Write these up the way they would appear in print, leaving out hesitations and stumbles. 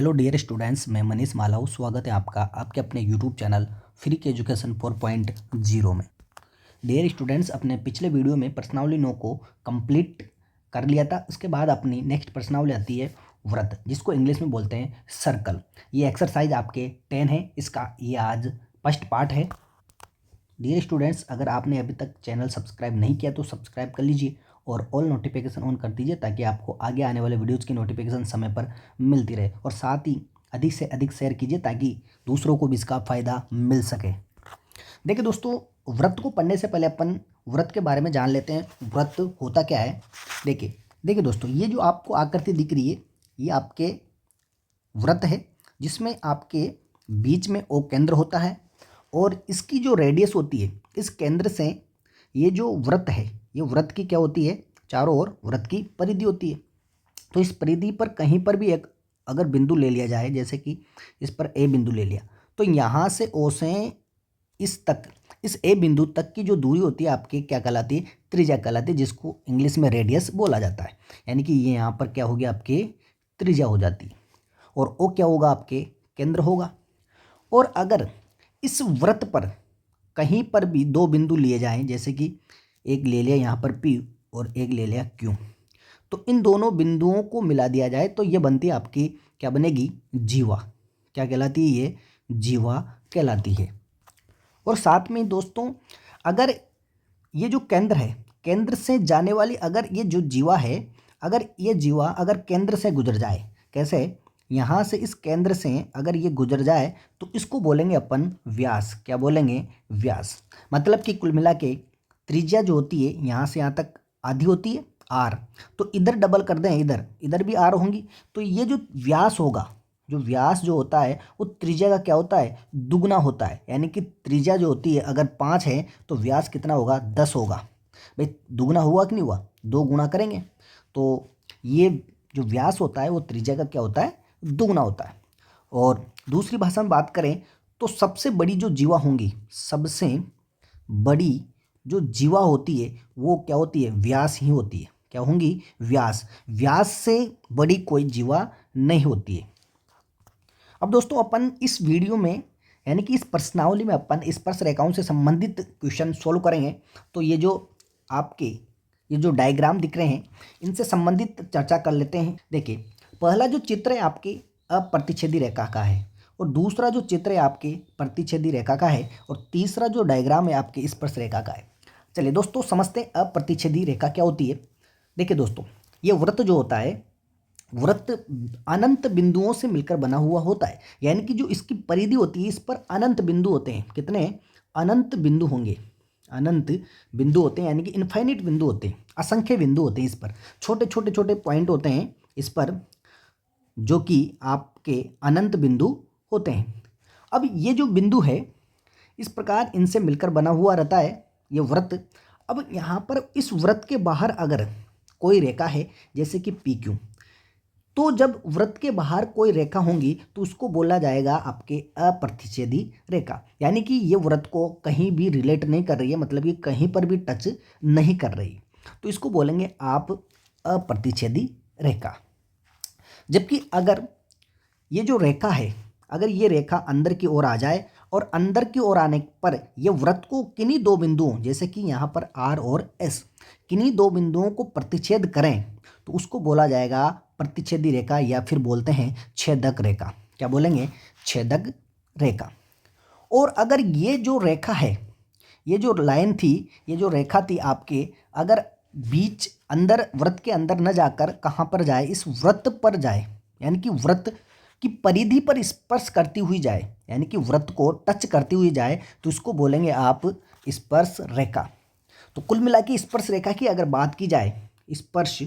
Hello dear students, मैं मनीष मालव। स्वागत है आपका आपके अपने यूट्यूब चैनल फ्री के एजुकेशन 4.0 में। डियर स्टूडेंट्स, अपने पिछले वीडियो में प्रश्नावली 9 को कंप्लीट कर लिया था। उसके बाद अपनी नेक्स्ट प्रश्नावली आती है व्रत, जिसको इंग्लिश में बोलते हैं सर्कल। ये एक्सरसाइज आपके 10 है, इसका ये आज फर्स्ट पार्ट है। डियर स्टूडेंट्स, अगर आपने अभी तक चैनल सब्सक्राइब नहीं किया तो सब्सक्राइब कर लीजिए और ऑल नोटिफिकेशन ऑन कर दीजिए, ताकि आपको आगे आने वाले वीडियोज़ की नोटिफिकेशन समय पर मिलती रहे। और साथ ही अधिक से अधिक शेयर कीजिए ताकि दूसरों को भी इसका फ़ायदा मिल सके। देखिए दोस्तों, व्रत को पढ़ने से पहले अपन व्रत के बारे में जान लेते हैं। व्रत होता क्या है? देखिए देखिए दोस्तों, ये जो आपको आकृति दिख रही है, ये आपके व्रत है, जिसमें आपके बीच में ओ केंद्र होता है और इसकी जो रेडियस होती है, इस केंद्र से ये जो व्रत है, ये व्रत की क्या होती है, चारों ओर व्रत की परिधि होती है। तो इस परिधि पर कहीं पर भी एक अगर बिंदु ले लिया जाए, जैसे कि इस पर ए बिंदु ले लिया, तो यहाँ से ओ से इस तक, इस ए बिंदु तक की जो दूरी होती है आपकी क्या कहलाती है? त्रिज्या कहलाती है, जिसको इंग्लिश में रेडियस बोला जाता है। यानी कि ये यहाँ पर क्या होगी, आपकी त्रिज्या हो जाती है और ओ क्या होगा, आपके केंद्र होगा। और अगर इस व्रत पर कहीं पर भी दो बिंदु लिए जाएं, जैसे कि एक ले लिया यहाँ पर P और एक ले लिया Q, तो इन दोनों बिंदुओं को मिला दिया जाए तो ये बनती है आपकी क्या बनेगी? जीवा। क्या कहलाती है? ये जीवा कहलाती है। और साथ में दोस्तों, अगर ये जो केंद्र है, केंद्र से जाने वाली अगर ये जो जीवा है, अगर ये जीवा अगर केंद्र से गुजर जाए, कैसे? यहाँ से इस केंद्र से अगर ये गुजर जाए तो इसको बोलेंगे अपन व्यास। क्या बोलेंगे? व्यास। मतलब कि कुल मिला के त्रिज्या जो होती है यहाँ से यहाँ तक आधी होती है आर, तो इधर डबल कर दें, इधर इधर भी आर होंगी, तो ये जो व्यास होगा, जो व्यास जो होता है वो त्रिज्या का क्या होता है? दुगना होता है। यानी कि त्रिज्या जो होती है अगर 5 है तो व्यास कितना होगा? 10 होगा। भाई दुगना हुआ कि नहीं हुआ? 2 गुना करेंगे तो ये जो व्यास होता है वो त्रिज्या का क्या होता है? दुगना होता है। और दूसरी भाषा में बात करें तो सबसे बड़ी जो जीवा होंगी, सबसे बड़ी जो जीवा होती है वो क्या होती है? व्यास ही होती है। क्या होंगी? व्यास। व्यास से बड़ी कोई जीवा नहीं होती है। अब दोस्तों, अपन इस वीडियो में यानी कि इस प्रश्नावली में अपन स्पर्श रेखाओं से संबंधित क्वेश्चन सोल्व करेंगे। तो ये जो आपके ये जो डायग्राम दिख रहे हैं, इनसे संबंधित चर्चा कर लेते हैं। देखिए, पहला जो चित्र है आपकी अप्रतिच्छेदी रेखा का है, और दूसरा जो चित्र है आपके प्रतिच्छेदी रेखा का है, और तीसरा जो डायग्राम है आपके स्पर्श रेखा का है। चलिए दोस्तों, समझते हैं अप्रतिच्छेदी रेखा क्या होती है। देखिए दोस्तों, ये व्रत जो होता है, व्रत अनंत बिंदुओं से मिलकर बना हुआ होता है। यानी कि जो इसकी परिधि होती है, इस पर अनंत बिंदु होते हैं। कितने? अनंत बिंदु होंगे। अनंत बिंदु होते हैं, यानी कि इनफाइनिट बिंदु होते हैं, असंख्य बिंदु होते हैं। इस पर छोटे छोटे छोटे पॉइंट होते हैं इस पर, जो कि आपके अनंत बिंदु होते हैं। अब ये जो बिंदु है, इस प्रकार इनसे मिलकर बना हुआ रहता है ये व्रत। अब यहाँ पर इस व्रत के बाहर अगर कोई रेखा है, जैसे कि PQ, तो जब व्रत के बाहर कोई रेखा होंगी तो उसको बोला जाएगा आपके अप्रतिच्छेदी रेखा। यानी कि ये व्रत को कहीं भी रिलेट नहीं कर रही है, मतलब कि कहीं पर भी टच नहीं कर रही, तो इसको बोलेंगे आप अप्रतिच्छेदी रेखा। जबकि अगर ये जो रेखा है, अगर ये रेखा अंदर की ओर आ जाए और अंदर की ओर आने पर ये व्रत को किन्हीं दो बिंदुओं, जैसे कि यहाँ पर R और S, किन्हीं दो बिंदुओं को प्रतिच्छेद करें तो उसको बोला जाएगा प्रतिच्छेदी रेखा, या फिर बोलते हैं छेदक रेखा। क्या बोलेंगे? छेदक रेखा। और अगर ये जो रेखा है, ये जो लाइन थी, ये जो रेखा थी आपके, अगर बीच अंदर व्रत के अंदर न जाकर कहाँ पर जाए? इस व्रत पर जाए, यानी कि व्रत की परिधि पर स्पर्श करती हुई जाए, यानी कि व्रत को टच करती हुई जाए, तो इसको बोलेंगे आप स्पर्श रेखा। तो कुल मिला के स्पर्श रेखा की अगर बात की जाए, स्पर्श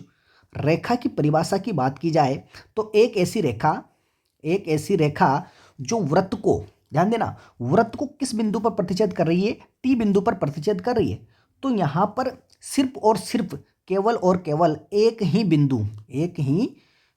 रेखा की परिभाषा की बात की जाए, तो एक ऐसी रेखा जो व्रत को, ध्यान देना, व्रत को किस बिंदु पर प्रतिच्छेद कर रही है? T बिंदु पर प्रतिच्छेद कर रही है। तो यहाँ पर सिर्फ और सिर्फ केवल और केवल एक ही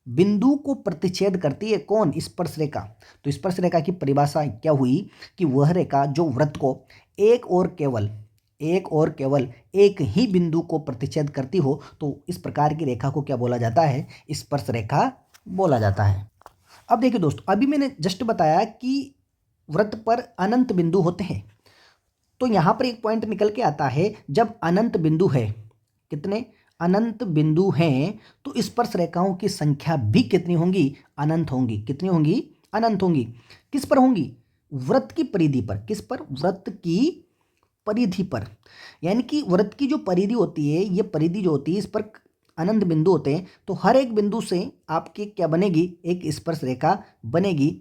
बिंदु को प्रतिच्छेद करती है। कौन? स्पर्श रेखा। तो स्पर्श रेखा की परिभाषा क्या हुई कि वह रेखा जो व्रत को एक और केवल एक ही बिंदु को प्रतिच्छेद करती हो, तो इस प्रकार की रेखा को क्या बोला जाता है? स्पर्श रेखा बोला जाता है। अब देखिए दोस्तों, अभी मैंने जस्ट बताया कि वृत्त पर अनंत बिंदु होते हैं, तो यहाँ पर एक पॉइंट निकल के आता है, जब अनंत बिंदु है, कितने अनंत बिंदु हैं, तो स्पर्श रेखाओं की संख्या भी कितनी होंगी, अनंत होंगी। कितनी होंगी, अनंत होंगी। किस पर होंगी, वृत्त की परिधि पर। किस पर, वृत्त की परिधि पर। यानी कि वृत्त की जो परिधि होती है, ये परिधि जो होती है, इस पर अनंत बिंदु होते हैं, तो हर एक बिंदु से आपके क्या बनेगी, एक स्पर्श रेखा बनेगी।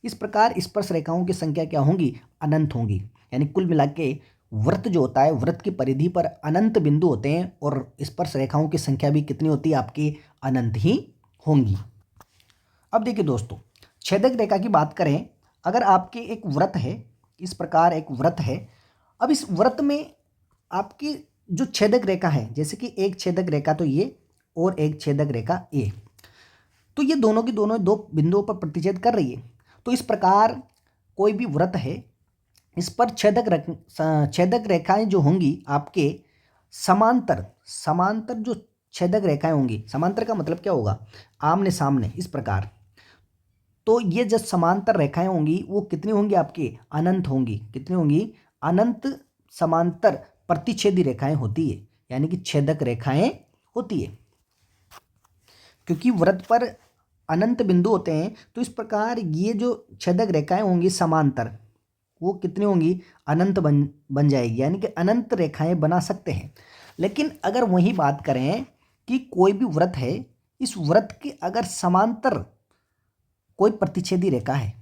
इस प्रकार स्पर्श रेखाओं की संख्या क्या होंगी, अनंत होंगी। यानी कुल मिला के वृत्त जो होता है, वृत्त की परिधि पर अनंत बिंदु होते हैं और स्पर्श रेखाओं की संख्या भी कितनी होती है, आपकी अनंत ही होंगी। अब देखिए दोस्तों, छेदक रेखा की बात करें, अगर आपके एक वृत्त है, इस प्रकार एक वृत्त है, अब इस वृत्त में आपकी जो छेदक रेखा है, जैसे कि एक छेदक रेखा तो ये और एक छेदक रेखा ये, तो ये दोनों की दोनों दो बिंदुओं पर प्रतिच्छेद कर रही है। तो इस प्रकार कोई भी वृत्त है, इस पर छेदक रेखाएं जो होंगी आपके समांतर, समांतर जो छेदक रेखाएं होंगी, समांतर का मतलब क्या होगा, आमने सामने, इस प्रकार। तो ये जो समांतर रेखाएं होंगी वो कितनी होंगी, आपकी अनंत होंगी। कितनी होंगी, अनंत समांतर प्रतिच्छेदी रेखाएं होती है, यानी कि छेदक रेखाएं होती है। क्योंकि वृत्त पर अनंत बिंदु होते हैं, तो इस प्रकार ये जो छेदक रेखाएं होंगी समांतर, वो कितनी होंगी, अनंत बन जाएगी, यानी कि अनंत रेखाएं बना सकते हैं। लेकिन अगर वही बात करें कि कोई भी वृत्त है, इस वृत्त के अगर समांतर कोई प्रतिच्छेदी रेखा है,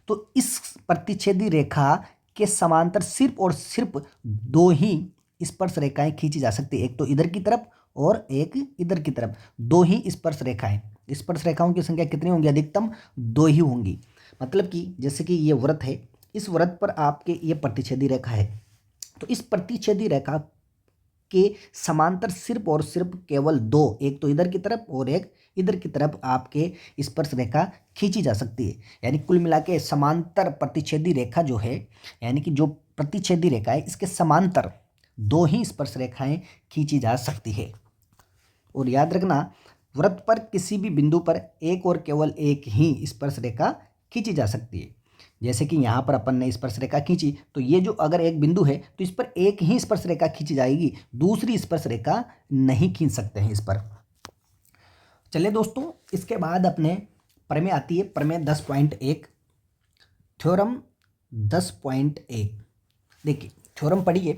तो इस प्रतिच्छेदी रेखा के समांतर सिर्फ और सिर्फ दो ही स्पर्श रेखाएं खींची जा सकती है, एक तो इधर की तरफ और एक इधर की तरफ, दो ही स्पर्श रेखाएं। स्पर्श रेखाओं की संख्या कितनी होंगी, अधिकतम दो ही होंगी। मतलब कि जैसे कि ये वृत्त है, इस वृत्त पर आपके ये प्रतिच्छेदी रेखा है, तो इस प्रतिच्छेदी रेखा के समांतर सिर्फ और सिर्फ केवल दो, एक तो इधर की तरफ और एक इधर की तरफ आपके स्पर्श रेखा खींची जा सकती है। यानी कुल मिला के समांतर प्रतिच्छेदी रेखा जो है, यानी कि जो प्रतिच्छेदी रेखा है, इसके समांतर दो ही स्पर्श रेखाएं खींची जा सकती है। और याद रखना, वृत्त पर किसी भी बिंदु पर एक और केवल एक ही स्पर्श रेखा खींची जा सकती है। जैसे कि यहाँ पर अपन ने स्पर्श रेखा खींची, तो ये जो अगर एक बिंदु है, तो इस पर एक ही स्पर्श रेखा खींची जाएगी, दूसरी स्पर्श रेखा नहीं खींच सकते हैं इस पर। चलिए दोस्तों, इसके बाद अपने प्रमेय आती है, प्रमेय 10.1, थ्योरम 10.1। देखिए थ्योरम पढ़िए,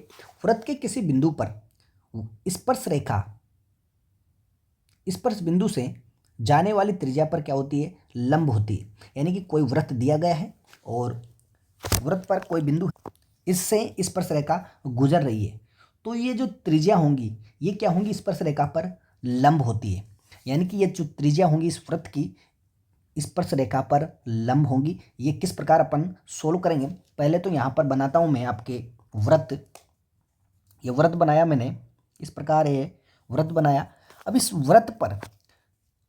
वृत्त के किसी बिंदु पर स्पर्श रेखा स्पर्श बिंदु से जाने वाली त्रिज्या पर क्या होती है, लंब होती है। यानी कि कोई वृत्त दिया गया है और वृत्त पर कोई बिंदु है, इससे स्पर्श रेखा गुजर रही है, तो ये जो त्रिज्या होंगी ये क्या होंगी, स्पर्श रेखा पर लंब होती है। यानी कि ये जो त्रिज्या होंगी इस वृत्त की स्पर्श रेखा पर लंब होंगी। ये किस प्रकार अपन सोल्व करेंगे, पहले तो यहाँ पर बनाता हूँ मैं आपके वृत्त। ये वृत्त बनाया मैंने, इस प्रकार ये वृत्त बनाया। अब इस वृत्त पर,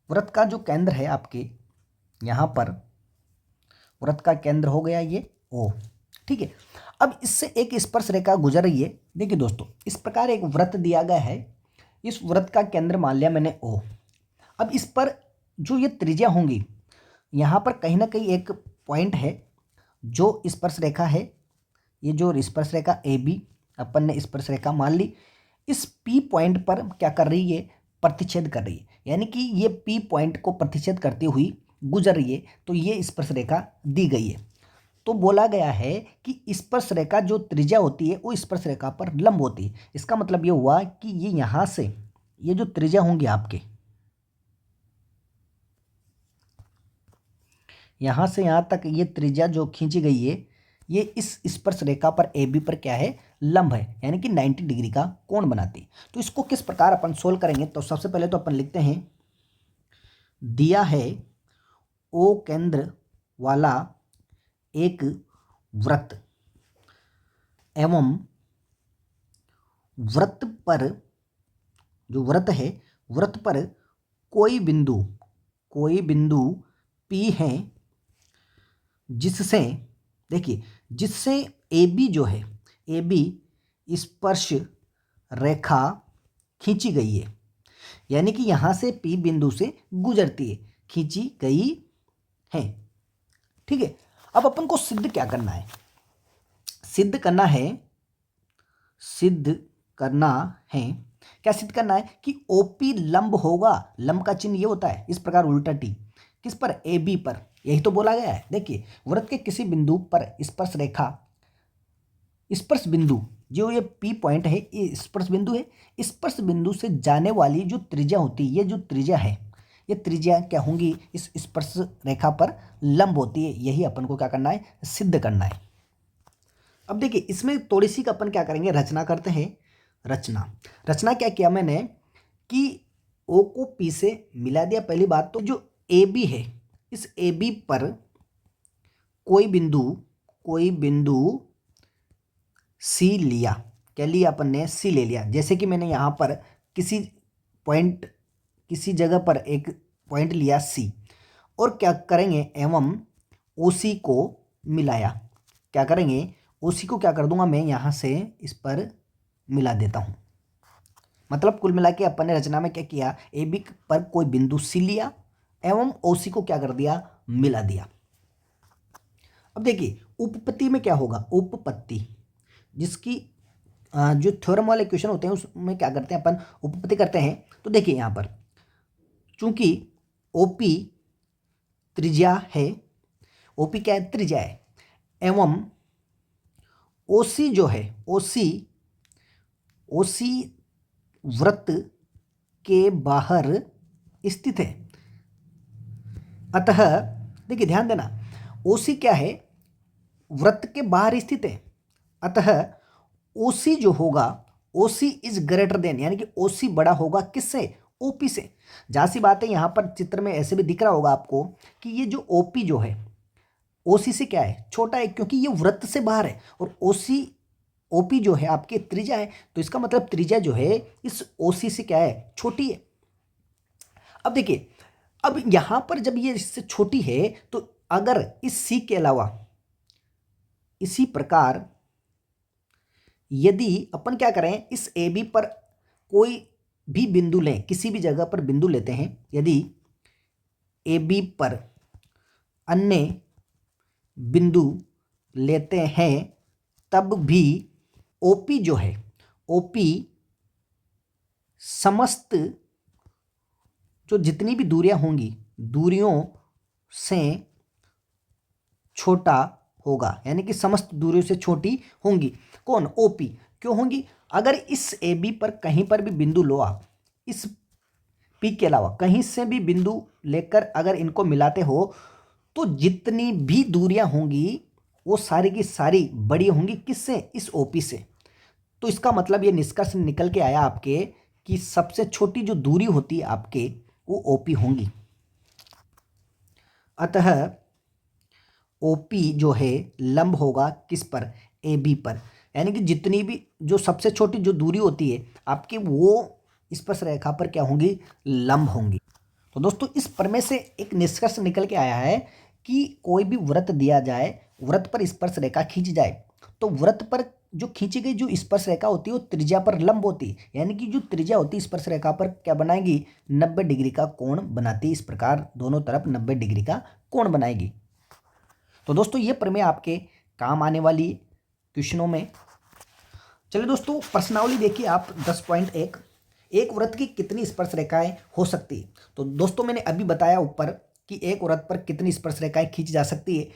वृत्त का जो केंद्र है आपके यहाँ पर, वृत्त का केंद्र हो गया ये O, ठीक है। अब इससे एक स्पर्श रेखा गुजर रही है। देखिए दोस्तों, इस प्रकार एक वृत्त दिया गया है, इस वृत्त का केंद्र मान लिया मैंने O। अब इस पर जो ये त्रिज्या होंगी, यहाँ पर कहीं ना कहीं एक पॉइंट है जो स्पर्श रेखा है, ये जो स्पर्श रेखा AB अपन ने स्पर्श रेखा मान ली, इस P पॉइंट पर क्या कर रही है, प्रतिच्छेद कर रही है। यानी कि ये P पॉइंट को प्रतिच्छेद करती हुई गुजर रही है, तो ये स्पर्श रेखा दी गई है। तो बोला गया है कि स्पर्श रेखा जो त्रिज्या होती है वो स्पर्श रेखा पर लंब होती है। इसका मतलब ये हुआ कि ये यहाँ से, ये जो त्रिज्या होंगी आपके, यहाँ से यहाँ तक ये त्रिज्या जो खींची गई है, ये इस स्पर्श रेखा पर AB पर क्या है, लंब है, यानी कि 90 डिग्री का कोण बनाती है। तो इसको किस प्रकार अपन सोल्व करेंगे, तो सबसे पहले तो अपन लिखते हैं, दिया है O केंद्र वाला एक वृत्त एवं वृत्त पर, जो वृत्त है, वृत्त पर कोई बिंदु P है, जिससे, देखिए, जिससे AB जो है, AB स्पर्श रेखा खींची गई है। यानी कि यहाँ से P बिंदु से गुजरती है, खींची गई हैं। ठीक है, अब अपन को सिद्ध क्या करना है, सिद्ध करना है क्या सिद्ध करना है कि ओपी लंब होगा, लंब का चिन्ह ये होता है इस प्रकार उल्टा टी, किस पर, ए बी पर, यही तो बोला गया है। देखिए वृत्त के किसी बिंदु पर स्पर्श रेखा, स्पर्श बिंदु जो ये पी पॉइंट है ये स्पर्श बिंदु है, स्पर्श बिंदु से जाने वाली जो त्रिज्या होती है, ये जो त्रिज्या है ये त्रिज्या क्या होंगी, इस स्पर्श रेखा पर लंब होती है। यही अपन को क्या करना है, सिद्ध करना है। अब देखिए इसमें थोड़ी सी अपन क्या करेंगे, रचना करते हैं। रचना क्या किया मैंने कि ओ को पी से मिला दिया। पहली बात तो जो ए बी है, इस ए बी पर कोई बिंदु सी लिया। क्या लिया अपन ने, सी ले लिया। जैसे कि मैंने यहाँ पर किसी जगह पर एक पॉइंट लिया सी, और क्या करेंगे, एवं ओ सी को मिलाया। क्या करेंगे, उसी को क्या कर दूंगा मैं यहाँ से इस पर मिला देता हूँ। मतलब कुल मिला के अपन ने रचना में क्या किया, ए बी पर कोई बिंदु सी लिया एवं ओ सी को क्या कर दिया, मिला दिया। अब देखिए उपपत्ति में क्या होगा, उपपत्ति जिसकी जो थ्योरम वाले क्वेश्चन होते हैं उसमें क्या करते हैं अपन, उपपत्ति करते हैं। तो देखिए यहाँ पर चूंकि ओपी त्रिज्या है, ओपी क्या है, त्रिज्या है, एवं ओसी जो है, ओसी वृत्त के बाहर स्थित है। अतः देखिए ध्यान देना, ओसी क्या है, वृत्त के बाहर स्थित है। अतः ओसी जो होगा, ओसी इज ग्रेटर देन, यानी कि ओसी बड़ा होगा किससे, ओपी से। जहाँ सी बात है, यहाँ पर चित्र में ऐसे भी दिख रहा होगा आपको कि ये जो ओपी जो है ओसी से क्या है, छोटा है, क्योंकि ये वृत्त से बाहर है। और ओपी जो है आपके त्रिज्या है, तो इसका मतलब त्रिज्या जो है इस ओसी से क्या है, छोटी है। अब देखिए, अब यहां पर जब ये इससे छोटी है तो अगर इस सी के अलावा इसी प्रकार यदि अपन क्या करें, इस ए बी पर कोई भी बिंदु लें, किसी भी जगह पर बिंदु लेते हैं, यदि ए बी पर अन्य बिंदु लेते हैं तब भी ओपी जो है, ओपी समस्त जो जितनी भी दूरियां होंगी, दूरियों से छोटा होगा, यानी कि समस्त दूरियों से छोटी होंगी। कौन, ओपी। क्यों होंगी, अगर इस ए बी पर कहीं पर भी बिंदु लो आप, इस पी के अलावा कहीं से भी बिंदु लेकर अगर इनको मिलाते हो तो जितनी भी दूरियां होंगी वो सारी की सारी बड़ी होंगी किससे, इस ओपी से। तो इसका मतलब ये निष्कर्ष निकल के आया आपके कि सबसे छोटी जो दूरी होती है आपके वो ओपी होंगी। अतः ओपी जो है लंब होगा किस पर, ए बी पर, यानी कि जितनी भी जो सबसे छोटी जो दूरी होती है आपकी वो स्पर्श रेखा पर क्या होंगी, लंब होंगी। तो दोस्तों इस प्रमेय से एक निष्कर्ष निकल के आया है कि कोई भी वृत्त दिया जाए, वृत्त पर स्पर्श रेखा खींची जाए, तो वृत्त पर जो खींची गई जो स्पर्श रेखा होती है वो त्रिज्या पर लंब होती है, यानी कि जो त्रिज्या होती है स्पर्श रेखा पर क्या बनाएगी, 90 डिग्री का कोण बनाती है। इस प्रकार दोनों तरफ 90 डिग्री का कोण बनाएगी। तो दोस्तों ये प्रमेय आपके काम आने वाली क्वेश्चनों में। चलिए दोस्तों प्रश्नावली देखिए आप 10.1, एक वृत्त की कितनी स्पर्श रेखाएं हो सकती है। तो दोस्तों मैंने अभी बताया ऊपर कि एक वृत्त पर कितनी स्पर्श रेखाएं खींची जा सकती है,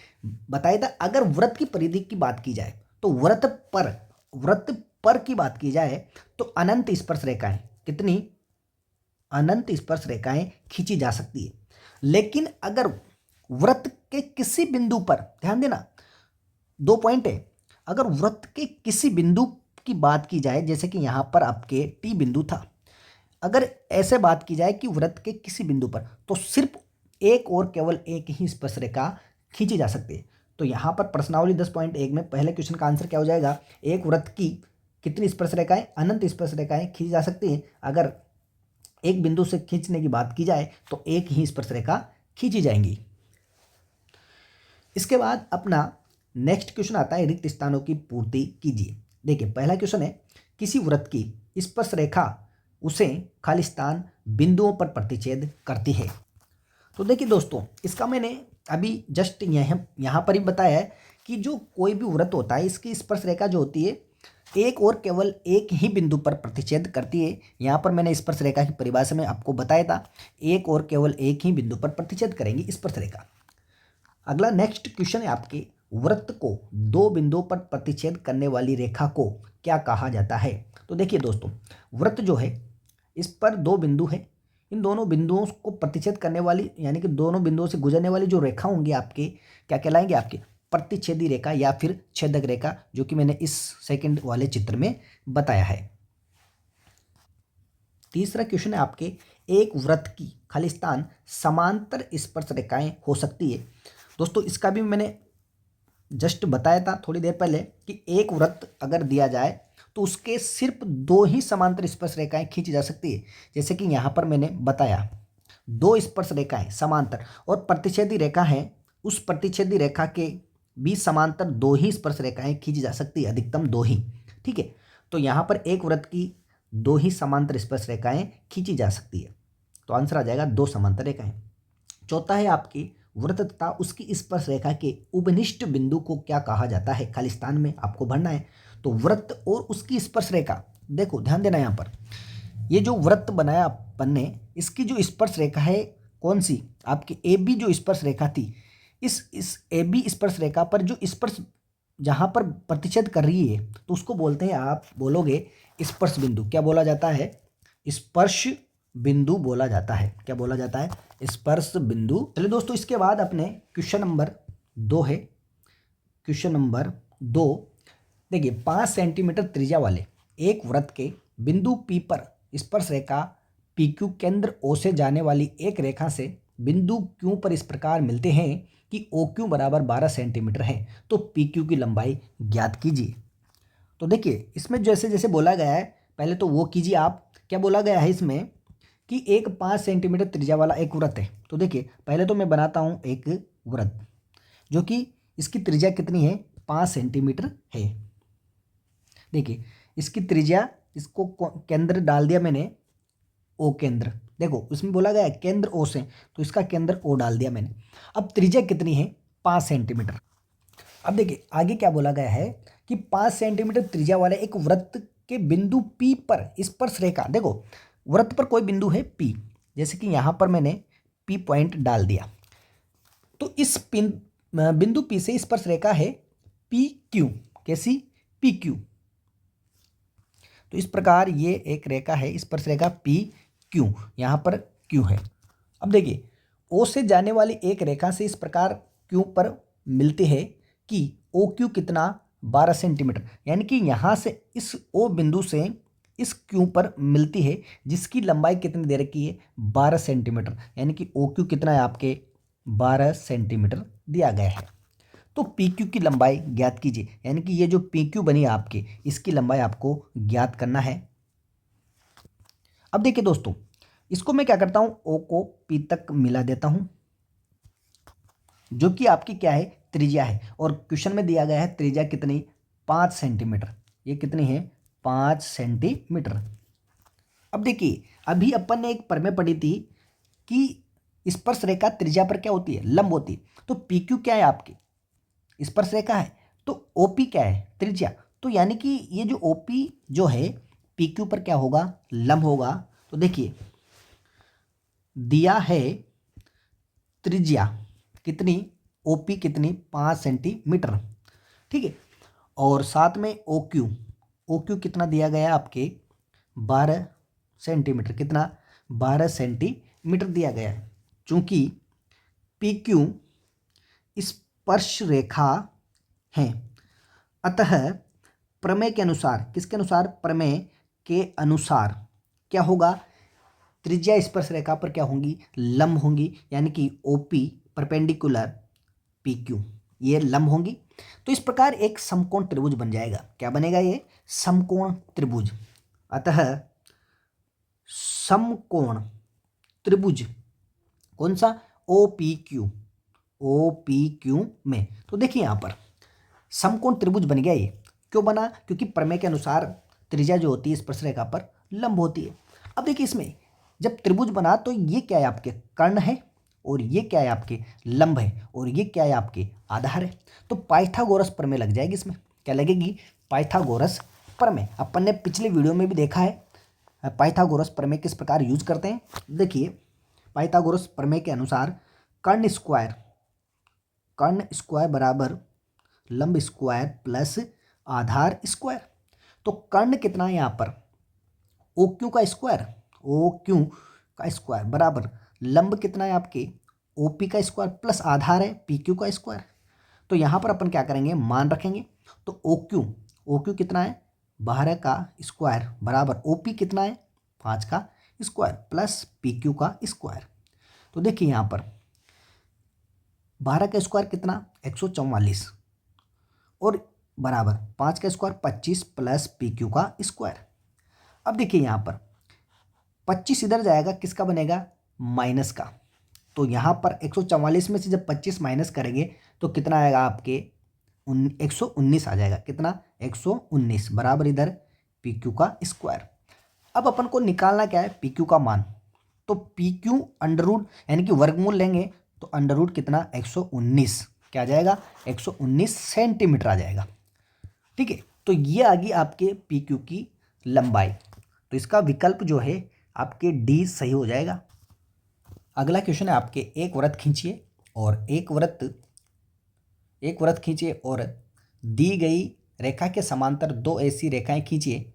बताया था। अगर वृत्त की परिधि की बात की जाए तो वृत्त पर की बात की जाए तो अनंत स्पर्श रेखाएं, कितनी, अनंत स्पर्श रेखाएं खींची जा सकती है। लेकिन अगर वृत्त के किसी बिंदु पर, ध्यान देना 2 पॉइंट है, अगर वृत्त के किसी बिंदु की बात की जाए, जैसे कि यहां पर आपके टी बिंदु था, अगर ऐसे बात की जाए कि वृत्त के किसी बिंदु पर, तो सिर्फ एक और केवल एक ही स्पर्श रेखा खींची जा सकती है। तो यहाँ पर प्रश्नावली 10.1 में पहले क्वेश्चन का आंसर क्या हो जाएगा, एक वृत्त की कितनी स्पर्श रेखाएं, अनंत स्पर्श रेखाएं खींची जा सकती हैं। अगर एक बिंदु से खींचने की बात की जाए तो एक ही स्पर्श रेखा खींची जाएंगी। इसके बाद अपना नेक्स्ट क्वेश्चन आता है, रिक्त स्थानों की पूर्ति कीजिए। देखिए पहला क्वेश्चन है, किसी वृत्त की स्पर्श रेखा उसे खाली स्थान बिंदुओं पर प्रतिच्छेद करती है। तो देखिए दोस्तों इसका मैंने अभी जस्ट यहाँ पर ही बताया है कि जो कोई भी वृत्त होता है इसकी स्पर्श रेखा जो होती है एक और केवल एक ही बिंदु पर प्रतिच्छेद करती है। यहाँ पर मैंने स्पर्श रेखा की परिभाषा में आपको बताया था, एक और केवल एक ही बिंदु पर प्रतिच्छेद करेंगी स्पर्श रेखा। अगला नेक्स्ट क्वेश्चन है आपके, वृत्त को दो बिंदुओं पर प्रतिच्छेद करने वाली रेखा को क्या कहा जाता है। तो देखिए दोस्तों, वृत्त जो है इस पर दो बिंदु है, इन दोनों बिंदुओं को प्रतिच्छेद करने वाली यानी कि दोनों बिंदुओं से गुजरने वाली जो रेखा होंगी आपके क्या कहलाएंगे, आपके प्रतिच्छेदी रेखा या फिर छेदक रेखा, जो कि मैंने इस सेकंड वाले चित्र में बताया है। तीसरा क्वेश्चन है आपके, एक वृत्त की खालिस्तान समांतर स्पर्श रेखाएं हो सकती है। दोस्तों इसका भी मैंने जस्ट बताया था थोड़ी देर पहले कि एक वृत्त अगर दिया जाए तो उसके सिर्फ दो ही समांतर स्पर्श रेखाएं खींची जा सकती है। जैसे कि यहाँ पर मैंने बताया दो स्पर्श रेखाएं समांतर और प्रतिच्छेदी रेखा है, उस प्रतिच्छेदी रेखा के बीच समांतर दो ही स्पर्श रेखाएं खींची जा सकती है, अधिकतम दो ही। ठीक है, तो यहाँ पर एक वृत्त की दो ही समांतर स्पर्श रेखाएं खींची जा सकती है, तो आंसर आ जाएगा दो समांतर रेखाएं। चौथा है आपकी, वृत्त तथा उसकी स्पर्श रेखा के उपनिष्ठ बिंदु को क्या कहा जाता है। खालिस्तान में आपको भरना है। तो वृत्त और उसकी स्पर्श रेखा, देखो ध्यान देना यहाँ पर, ये जो वृत्त बनाया अपन ने, इसकी जो स्पर्श रेखा है कौन सी, आपकी ए बी जो स्पर्श रेखा थी, इस ए बी स्पर्श रेखा पर जो स्पर्श जहाँ पर प्रतिच्छेद कर रही है तो उसको बोलते हैं, आप बोलोगे स्पर्श बिंदु। क्या बोला जाता है, स्पर्श बिंदु बोला जाता है। क्या बोला जाता है, स्पर्श बिंदु। चलिए दोस्तों, इसके बाद अपने क्वेश्चन नंबर 2 है। क्वेश्चन नंबर 2 देखिए, 5 सेंटीमीटर त्रिज्या वाले एक वृत्त के बिंदु P पर स्पर्श रेखा PQ केंद्र O से जाने वाली एक रेखा से बिंदु Q पर इस प्रकार मिलते हैं कि OQ बराबर 12 सेंटीमीटर है, तो PQ की लंबाई ज्ञात कीजिए। तो देखिए इसमें जैसे जैसे बोला गया है, पहले तो वो कीजिए आप। क्या बोला गया है इसमें कि एक 5 सेंटीमीटर त्रिज्या वाला एक वृत्त है। तो देखिए पहले तो मैं बनाता हूँ एक वृत्त जो कि इसकी त्रिज्या कितनी है, 5 सेंटीमीटर है। देखिए इसकी त्रिज्या, इसको केंद्र डाल दिया मैंने ओ केंद्र। देखो इसमें बोला गया है केंद्र ओ से, तो इसका केंद्र ओ डाल दिया मैंने। अब त्रिज्या कितनी है, 5 सेंटीमीटर। अब देखिए आगे क्या बोला गया है कि 5 सेंटीमीटर त्रिज्या वाले एक वृत्त के बिंदु P पर स्पर्श रेखा, देखो वृत्त पर कोई बिंदु है P, जैसे कि यहाँ पर मैंने P पॉइंट डाल दिया, तो इस बिंदु P से स्पर्श रेखा है PQ। कैसी, PQ। तो इस प्रकार ये एक रेखा है, स्पर्श रेखा PQ, यहाँ पर Q है। अब देखिए O से जाने वाली एक रेखा से इस प्रकार Q पर मिलते हैं कि OQ कितना, 12 सेंटीमीटर, यानी कि यहाँ से इस O बिंदु से इस Q पर मिलती है, जिसकी लंबाई कितनी दे रखी है, 12 सेंटीमीटर, यानी कि OQ कितना है आपके, 12 सेंटीमीटर दिया गया है। तो PQ की लंबाई ज्ञात कीजिए, यानी कि ये जो PQ बनी आपके, इसकी लंबाई आपको ज्ञात करना है। अब देखिए दोस्तों, इसको मैं क्या करता हूँ, O को P तक मिला देता हूँ, जो कि आपकी क्या है, त्रिज्या है। और क्वेश्चन में दिया गया है त्रिज्या कितनी, 5 सेंटीमीटर। ये कितनी है, 5 सेंटीमीटर। अब देखिए अभी अपन ने एक प्रमेय पढ़ी थी कि स्पर्श रेखा त्रिज्या पर क्या होती है, लंब होती है। तो PQ क्या है आपकी, स्पर्श रेखा है, तो OP क्या है, त्रिज्या। तो यानी कि ये जो OP जो है PQ पर क्या होगा, लंब होगा। तो देखिए दिया है त्रिज्या कितनी, OP कितनी, 5 सेंटीमीटर। ठीक है, और साथ में OQ कितना दिया गया आपके, 12 सेंटीमीटर। कितना, 12 सेंटीमीटर दिया गया है। चूंकि PQ स्पर्श रेखा है, अतः प्रमेय के अनुसार, किसके अनुसार, प्रमेय के अनुसार क्या होगा, त्रिज्या स्पर्श रेखा पर क्या होंगी, लंब होंगी, यानी कि OP परपेंडिकुलर PQ, ये लंब होंगी। तो इस प्रकार एक समकोण त्रिभुज बन जाएगा। क्या बनेगा, ये समकोण त्रिभुज। अतः समकोण त्रिभुज कौन सा, OPQ में। तो देखिए यहाँ पर समकोण त्रिभुज बन गया। ये क्यों बना, क्योंकि प्रमेय के अनुसार त्रिज्या जो होती है स्पर्श रेखा पर लंब होती है। अब देखिए इसमें जब त्रिभुज बना तो ये क्या है, आपके कर्ण है, और ये क्या है आपके लंब है और ये क्या है आपके आधार है। तो पाइथागोरस प्रमेय लग जाएगी इसमें। क्या लगेगी? पाइथागोरस प्रमेय। अपन ने पिछले वीडियो में भी देखा है पाइथागोरस प्रमेय किस प्रकार यूज करते हैं। देखिए पाइथागोरस प्रमेय के अनुसार कर्ण स्क्वायर बराबर लंब स्क्वायर प्लस आधार स्क्वायर। तो कर्ण कितना है यहाँ पर? ओ क्यू का स्क्वायर बराबर लंब कितना है आपके? ओ पी का स्क्वायर प्लस आधार है पी क्यू का स्क्वायर। तो यहाँ पर अपन क्या करेंगे? मान रखेंगे। तो ओ क्यू कितना है? 12 का स्क्वायर बराबर ओ पी कितना है? 5 का स्क्वायर प्लस पी क्यू का स्क्वायर। तो देखिए यहाँ पर 12 का स्क्वायर कितना? 144 और बराबर 5 का स्क्वायर 25 प्लस पी क्यू का स्क्वायर। अब देखिए यहाँ पर 25 इधर जाएगा, किसका बनेगा? माइनस का। तो यहाँ पर 144 में से जब 25 माइनस करेंगे तो कितना आएगा आपके? 119 आ जाएगा। कितना? 119 बराबर इधर पी क्यू का स्क्वायर। अब अपन को निकालना क्या है? पी क्यू का मान। तो पी क्यू अंडर रूट यानी कि वर्गमूल लेंगे तो अंडर रूट कितना? 119 क्या आ जाएगा? 119 सेंटीमीटर आ जाएगा। ठीक है, तो ये आ गई आपके पी क्यू की लंबाई। तो इसका विकल्प जो है आपके डी सही हो जाएगा। अगला क्वेश्चन है आपके, एक वृत्त खींचिए और दी गई रेखा के समांतर दो ऐसी रेखाएं खींचिए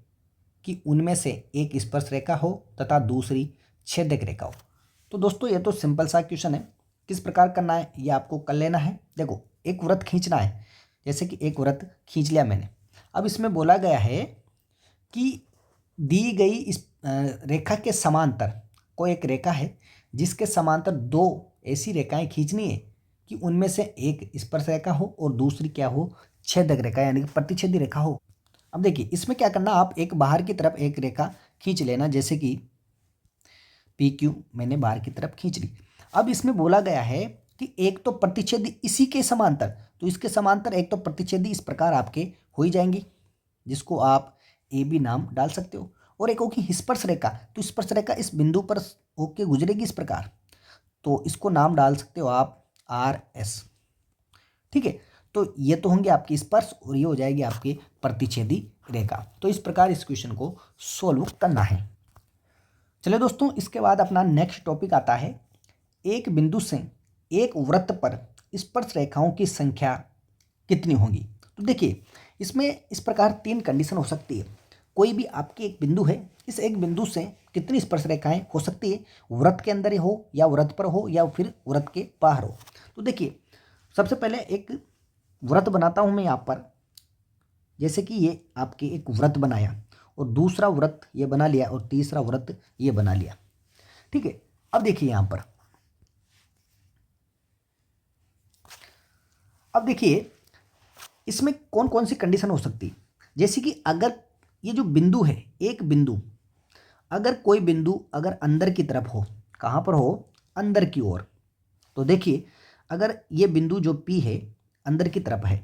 कि उनमें से एक स्पर्श रेखा हो तथा दूसरी छेदक रेखा हो। तो दोस्तों ये तो सिंपल सा क्वेश्चन है। किस प्रकार करना है ये आपको कर लेना है। देखो एक वृत्त खींचना है, जैसे कि एक वृत्त खींच लिया मैंने। अब इसमें बोला गया है कि दी गई इस रेखा के समांतर, कोई एक रेखा है जिसके समांतर दो ऐसी रेखाएं खींचनी है कि उनमें से एक स्पर्श रेखा हो और दूसरी क्या हो? छेदक रेखा यानी कि प्रतिच्छेदी रेखा हो। अब देखिए इसमें क्या करना, आप एक बाहर की तरफ एक रेखा खींच लेना, जैसे कि पी क्यू मैंने बाहर की तरफ खींच ली। अब इसमें बोला गया है कि एक तो प्रतिच्छेदी इसी के समांतर, तो इसके समांतर एक तो प्रतिच्छेदी इस प्रकार आपके हो ही जाएंगी, जिसको आप ए बी नाम डाल सकते हो। और एक होगी स्पर्श रेखा, तो स्पर्श रेखा इस बिंदु पर होके गुजरेगी इस प्रकार, तो इसको नाम डाल सकते हो आप आर एस। ठीक है, तो ये तो होंगे आपकी स्पर्श और ये हो जाएगी आपकी प्रतिच्छेदी रेखा। तो इस प्रकार इस क्वेश्चन को सोल्व करना है। चलिए दोस्तों, इसके बाद अपना नेक्स्ट टॉपिक आता है, एक बिंदु से एक वृत्त पर स्पर्श रेखाओं की संख्या कितनी होगी। तो देखिए इसमें इस प्रकार 3 कंडीशन हो सकती है। कोई भी आपकी एक बिंदु है, इस एक बिंदु से कितनी स्पर्श रेखाएं हो सकती है? वृत्त के अंदर हो या वृत्त पर हो या फिर वृत्त के बाहर हो। तो देखिए सबसे पहले एक वृत्त बनाता हूं मैं यहाँ पर, जैसे कि ये आपके एक वृत्त बनाया और दूसरा वृत्त ये बना लिया और तीसरा वृत्त ये बना लिया। ठीक है, अब देखिए यहाँ पर, अब देखिए इसमें कौन कौन सी कंडीशन हो सकती है। जैसे कि अगर ये जो बिंदु है, एक बिंदु, अगर कोई बिंदु अगर अंदर की तरफ हो, कहाँ पर हो? अंदर की ओर। तो देखिए अगर ये बिंदु जो P है अंदर की तरफ है,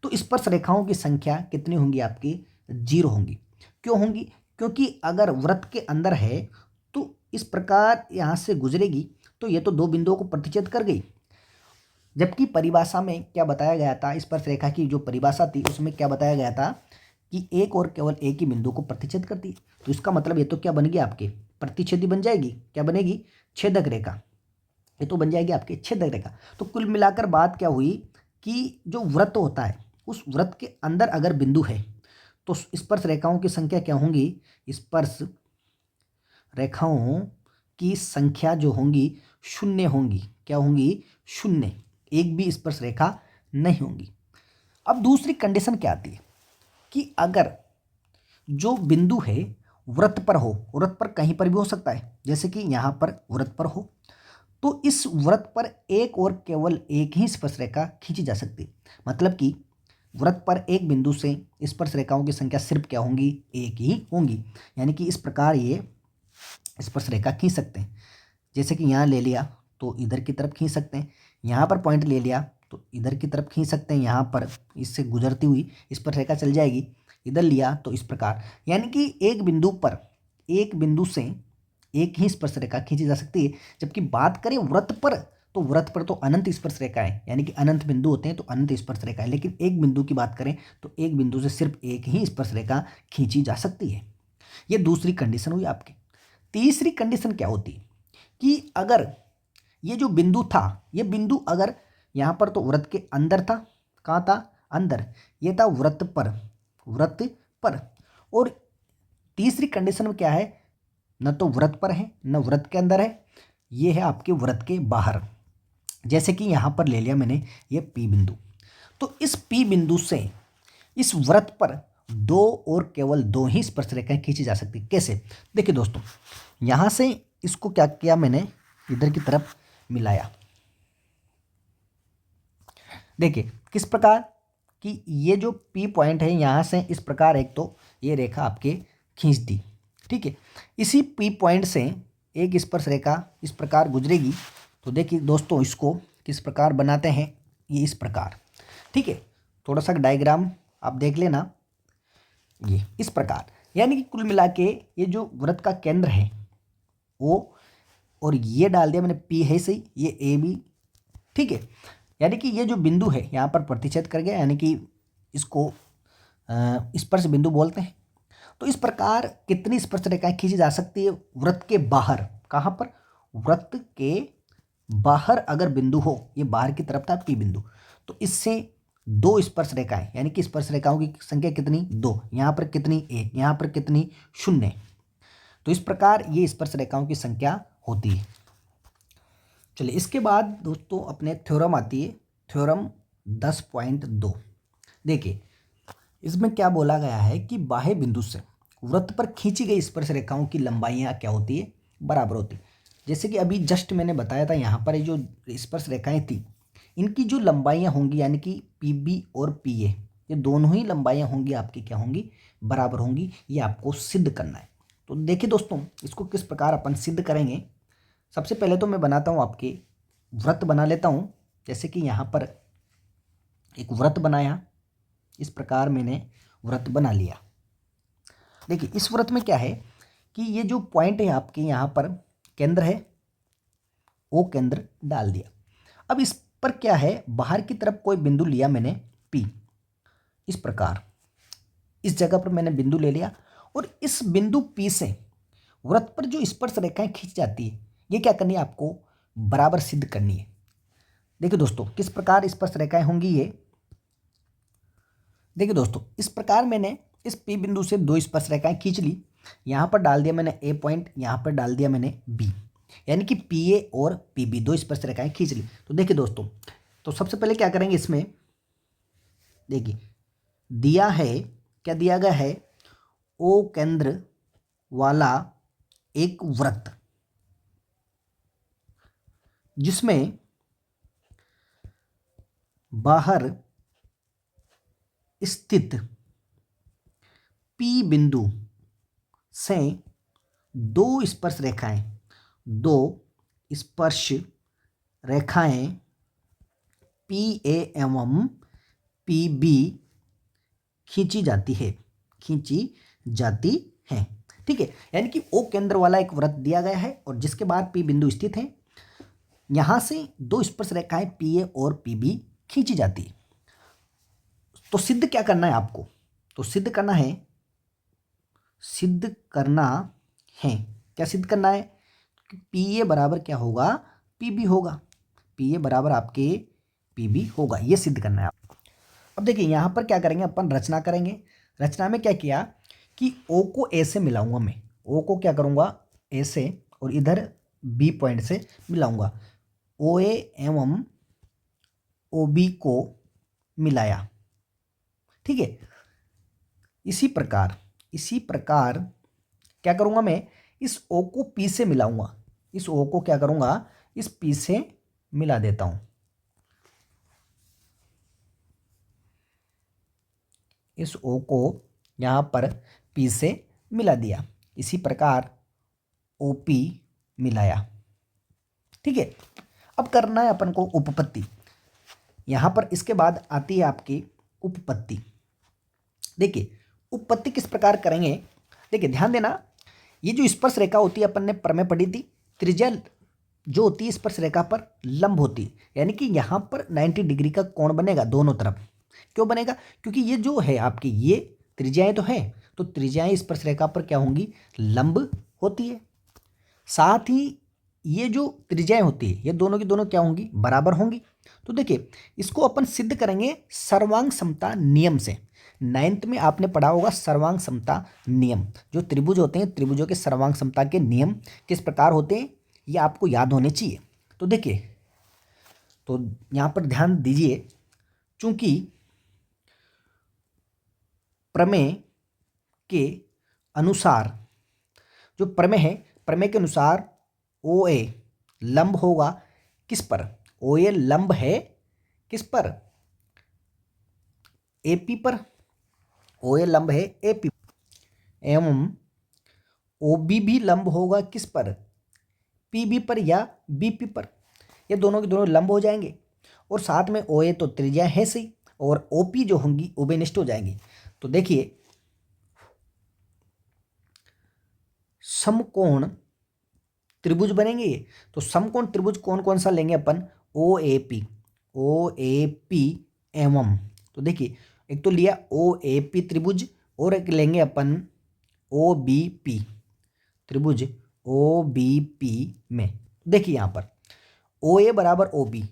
तो स्पर्श रेखाओं की संख्या कितनी होंगी आपकी? 0 होंगी। क्यों होंगी? क्योंकि अगर वृत्त के अंदर है तो इस प्रकार यहाँ से गुजरेगी तो ये तो दो बिंदुओं को प्रतिच्छेद कर गई। जबकि परिभाषा में क्या बताया गया था, स्पर्श रेखा की जो परिभाषा थी उसमें क्या बताया गया था कि एक और केवल एक ही बिंदु को प्रतिच्छेद करती है। तो इसका मतलब ये तो क्या बन गया आपके? प्रतिच्छेदी बन जाएगी। क्या बनेगी? छेदक रेखा। ये तो बन जाएगी आपके छेदक रेखा। तो कुल मिलाकर बात क्या हुई कि जो वृत्त होता है उस वृत्त के अंदर अगर बिंदु है तो स्पर्श रेखाओं की संख्या क्या होंगी? स्पर्श रेखाओं की संख्या जो होंगी शून्य होंगी। क्या होंगी? शून्य। एक भी स्पर्श रेखा नहीं होंगी। अब दूसरी कंडीशन क्या आती है कि अगर जो बिंदु है वृत्त पर हो, वृत्त पर कहीं पर भी हो सकता है, जैसे कि यहाँ पर वृत्त पर हो, तो इस वृत्त पर एक और केवल एक ही स्पर्श रेखा खींची जा सकती है। मतलब कि वृत्त पर एक बिंदु से स्पर्श रेखाओं की संख्या सिर्फ क्या होंगी? एक ही होंगी। यानी कि इस प्रकार ये स्पर्श रेखा खींच सकते हैं। जैसे कि यहाँ ले लिया तो इधर की तरफ खींच सकते हैं, यहाँ पर पॉइंट ले लिया तो इधर की तरफ खींच सकते हैं, यहाँ पर इससे गुजरती हुई स्पर्श रेखा चल जाएगी, इधर लिया तो इस प्रकार। यानी कि एक बिंदु पर, एक बिंदु से एक ही स्पर्श रेखा खींची जा सकती है। जबकि बात करें वृत्त पर तो वृत्त पर तो अनंत स्पर्श रेखा है, यानी कि अनंत बिंदु होते हैं तो अनंत स्पर्श रेखा है, लेकिन एक बिंदु की बात करें तो एक बिंदु से सिर्फ एक ही स्पर्श रेखा खींची जा सकती है। ये दूसरी कंडीशन हुई आपकी। तीसरी कंडीशन क्या होती कि अगर ये जो बिंदु था, ये बिंदु अगर यहाँ पर तो वृत्त के अंदर था, कहाँ था, अंदर, ये था वृत्त पर, वृत्त पर। और तीसरी कंडीशन में क्या है, न तो वृत्त पर है न वृत्त के अंदर है, ये है आपके वृत्त के बाहर। जैसे कि यहाँ पर ले लिया मैंने ये पी बिंदु, तो इस पी बिंदु से इस वृत्त पर दो और केवल दो ही स्पर्श रेखाएं खींची जा सकती। कैसे, देखिए दोस्तों, यहाँ से इसको क्या किया मैंने, इधर की तरफ मिलाया। देखिए किस प्रकार कि ये जो पी पॉइंट है यहाँ से इस प्रकार एक तो ये रेखा आपके खींच दी, ठीक है। इसी पी पॉइंट से एक स्पर्श रेखा इस प्रकार गुजरेगी। तो देखिए दोस्तों, इसको किस प्रकार बनाते हैं, ये इस प्रकार, ठीक है। थोड़ा सा डायग्राम आप देख लेना, ये इस प्रकार, यानी कि कुल मिला के ये जो वृत्त का केंद्र है वो, और ये डाल दिया मैंने पी है सही, ये ए बी, ठीक है। यानी कि ये जो बिंदु है यहाँ पर प्रतिच्छेद कर गया, यानी कि इसको स्पर्श बिंदु बोलते हैं। तो इस प्रकार कितनी स्पर्श रेखाएं खींची जा सकती है वृत्त के बाहर, कहाँ पर, वृत्त के बाहर अगर बिंदु हो, ये बाहर की तरफ था पी बिंदु, तो इससे दो स्पर्श रेखाएं, यानी कि स्पर्श रेखाओं की संख्या कितनी, दो, यहाँ पर कितनी, एक, यहाँ पर कितनी, शून्य। तो इस प्रकार ये स्पर्श रेखाओं की संख्या होती है। चलिए इसके बाद दोस्तों अपने थ्योरम आती है, थ्योरम 10.2। देखिए इसमें क्या बोला गया है कि बाह्य बिंदु से वृत्त पर खींची गई स्पर्श रेखाओं की लंबाइयाँ क्या होती है, बराबर होती है। जैसे कि अभी जस्ट मैंने बताया था, यहाँ पर ये जो स्पर्श रेखाएं थी इनकी जो लंबाइयाँ होंगी, यानी कि पी बी और पी ए, ये दोनों ही लंबाइयाँ होंगी आपकी क्या होंगी, बराबर होंगी। ये आपको सिद्ध करना है। तो देखिए दोस्तों, इसको किस प्रकार अपन सिद्ध करेंगे। सबसे पहले तो मैं बनाता हूँ, आपके वृत्त बना लेता हूँ। जैसे कि यहाँ पर एक वृत्त बनाया, इस प्रकार मैंने वृत्त बना लिया। देखिए इस वृत्त में क्या है कि ये जो पॉइंट है आपके यहाँ पर केंद्र है, वो केंद्र डाल दिया। अब इस पर क्या है, बाहर की तरफ कोई बिंदु लिया मैंने P, इस प्रकार इस जगह पर मैंने बिंदु ले लिया, और इस बिंदु P से वृत्त पर जो स्पर्श रेखाएं खींच जाती है, ये क्या करनी है, आपको बराबर सिद्ध करनी है। देखिए दोस्तों किस प्रकार स्पर्श रेखाएं होंगी ये। देखिए दोस्तों, इस प्रकार मैंने इस P बिंदु से दो स्पर्श रेखाएं खींच ली। यहाँ पर डाल दिया मैंने A पॉइंट, यहाँ पर डाल दिया मैंने B, यानी कि PA और PB दो स्पर्श रेखाएं खींच ली। तो देखिए दोस्तों, तो सबसे पहले क्या करेंगे, इसमें देखिए दिया है, क्या दिया गया है, O केंद्र वाला एक वृत्त जिसमें बाहर स्थित P बिंदु से दो स्पर्श रेखाएं, दो स्पर्श रेखाएं PA एवं PB खींची जाती है, खींची जाती है, ठीक है। यानी कि O केंद्र वाला एक वृत्त दिया गया है और जिसके बाहर P बिंदु स्थित है, यहां से दो स्पर्श रेखाएं PA और PB खींची जाती है। तो सिद्ध क्या करना है आपको, तो सिद्ध करना है, क्या सिद्ध करना है कि PA बराबर क्या होगा, PB होगा, PA बराबर आपके PB होगा, ये सिद्ध करना है आपको। अब देखिए यहाँ पर क्या करेंगे, अपन रचना करेंगे। रचना में क्या किया कि O को A से मिलाऊंगा, मैं O को क्या करूँगा, A से, और इधर B पॉइंट से मिलाऊंगा। OA एवं OB को मिलाया, ठीक है। इसी प्रकार क्या करूँगा, मैं इस O को P से मिलाऊंगा, इस O को क्या करूँगा, इस P से मिला देता हूँ। इस O को यहाँ पर P से मिला दिया। इसी प्रकार OP मिलाया, ठीक है। अब करना है अपन को उपपत्ति। यहाँ पर इसके बाद आती है आपकी उपपत्ति। देखिए उपपत्ति किस प्रकार करेंगे, देखिए ध्यान देना, ये जो स्पर्श रेखा होती है अपन ने प्रमेय पढ़ी थी, त्रिज्या जो होती है स्पर्श रेखा पर लंब होती है, यानी कि यहाँ पर 90 डिग्री का कोण बनेगा दोनों तरफ। क्यों बनेगा? क्योंकि ये जो है आपकी ये त्रिज्याएं तो हैं, तो त्रिज्याएं स्पर्श रेखा पर क्या होंगी? लंब होती है। साथ ही ये जो त्रिज्याएं होती है ये दोनों की दोनों क्या होंगी? बराबर होंगी। तो देखिए इसको अपन सिद्ध करेंगे सर्वांग समता नियम से। 9th में आपने पढ़ा होगा सर्वांग समता नियम। जो त्रिभुज होते हैं, त्रिभुजों के सर्वांग समता के नियम किस प्रकार होते हैं ये आपको याद होने चाहिए। तो देखिए, तो यहाँ पर ध्यान दीजिए, चूंकि प्रमेय के अनुसार, जो प्रमेय है, प्रमेय के अनुसार ओ ए लंब होगा किस पर? ओ ए लंब है किस पर? एपी पर। ओ ए लंब है एपी एवं ओ बी भी लंब होगा किस पर? पीबी पर या बीपी पर। ये दोनों के दोनों लंब हो जाएंगे और साथ में ओ ए तो त्रिज्या है सही, और ओपी जो होंगी उभयनिष्ठ हो जाएंगी। तो देखिए समकोण त्रिभुज बनेंगे ये। तो समकोण त्रिभुज कौन कौन सा लेंगे अपन? ओ ए पी एवं, तो देखिए एक तो लिया ओ ए पी त्रिभुज और एक लेंगे अपन ओ बी पी त्रिभुज। ओ बी पी में देखिए यहाँ पर ओ ए बराबर ओ बी,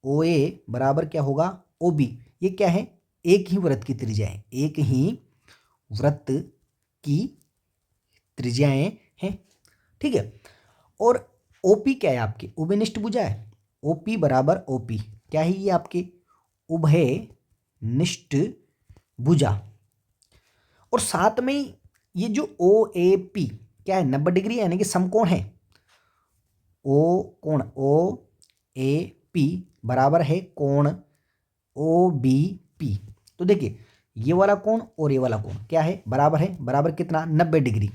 ओ ए बराबर क्या होगा? O B. ये क्या है? एक ही वृत्त की त्रिज्याएं, एक ही वृत्त की त्रिज्याएं हैं, ठीक है। और ओपी क्या है? आपकी उभयनिष्ठ भुजा है। ओपी बराबर ओपी क्या है? ये आपके उभयनिष्ठ भुजा। और साथ में ये जो ओ ए पी क्या है? 90 डिग्री, यानी कि समकोण है। ओ कोण ओ ए पी बराबर है कोण ओ बी पी। तो देखिए ये वाला कोण और ये वाला कोण क्या है? बराबर है। बराबर कितना? 90 डिग्री।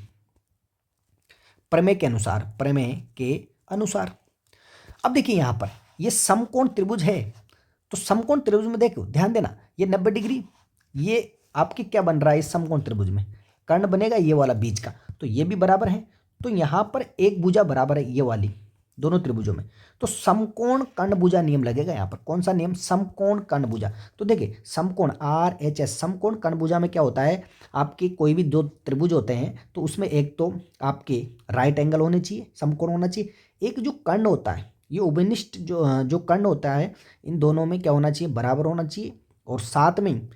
प्रमेय के अनुसार, प्रमेय के अनुसार। अब देखिए यहां पर ये समकोण त्रिभुज है, तो समकोण त्रिभुज में देखो ध्यान देना, ये 90 डिग्री, ये आपकी क्या बन रहा है? इस समकोण त्रिभुज में कर्ण बनेगा ये वाला बीच का, तो ये भी बराबर है। तो यहां पर एक भुजा बराबर है ये वाली दोनों त्रिभुजों में, तो समकोण कर्ण भुजा नियम लगेगा यहाँ पर। कौन सा नियम? समकोण कर्ण भुजा। तो देखिए समकोण RHS, समकोण कर्ण भुजा में क्या होता है? आपके कोई भी दो त्रिभुज होते हैं तो उसमें एक तो आपके राइट एंगल होने चाहिए, समकोण होना चाहिए। एक जो कर्ण होता है, ये उभयनिष्ठ जो कर्ण होता है, इन दोनों में क्या होना चाहिए? बराबर होना चाहिए। और साथ में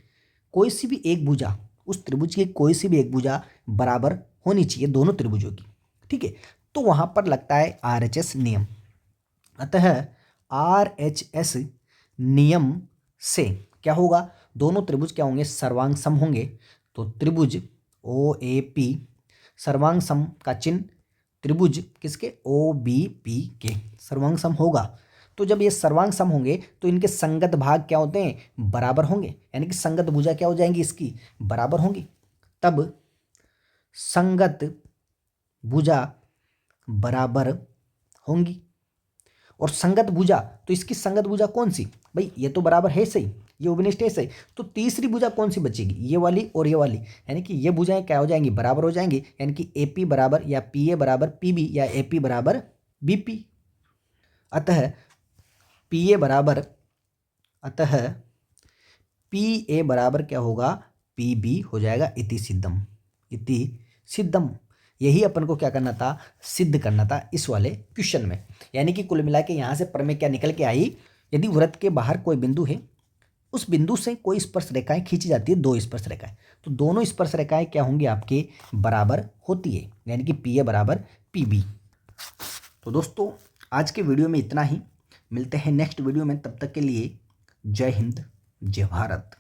कोई सी भी एक भुजा, उस त्रिभुज की कोई सी भी एक भुजा बराबर होनी चाहिए दोनों त्रिभुजों की, ठीक है। तो वहां पर लगता है RHS नियम। अतः RHS नियम से क्या होगा? दोनों त्रिभुज क्या होंगे? सर्वांग सम होंगे। तो त्रिभुज OAP सर्वांग सम का चिन्ह त्रिभुज किसके? OBP के सर्वांग सम होगा। तो जब ये सर्वांग सम होंगे तो इनके संगत भाग क्या होते हैं? बराबर होंगे, यानी कि संगत भुजा क्या हो जाएंगी? इसकी बराबर होंगी। तब संगत भुजा बराबर होंगी। और संगत भुजा, तो इसकी संगत भुजा कौन सी? भाई ये तो बराबर है सही, ये उभयनिष्ठ है सही, तो तीसरी भुजा कौन सी बचेगी? ये वाली और ये वाली, यानी कि ये भुजाएं क्या हो जाएंगी? बराबर हो जाएंगी। यानी कि AP बराबर या PA बराबर PB या AP बराबर BP। अतः PA बराबर, अतः PA बराबर क्या होगा? PB हो जाएगा। इति सिद्धम, इति सिद्धम। यही अपन को क्या करना था? सिद्ध करना था इस वाले क्वेश्चन में। यानी कि कुल मिला के यहाँ से प्रमेय क्या निकल के आई? यदि वृत्त के बाहर कोई बिंदु है, उस बिंदु से कोई स्पर्श रेखाएं खींची जाती है, दो स्पर्श रेखाएं, तो दोनों स्पर्श रेखाएं क्या होंगी? आपके बराबर होती है, यानी कि PA बराबर PB। तो दोस्तों आज के वीडियो में इतना ही, मिलते हैं नेक्स्ट वीडियो में। तब तक के लिए जय हिंद, जय भारत।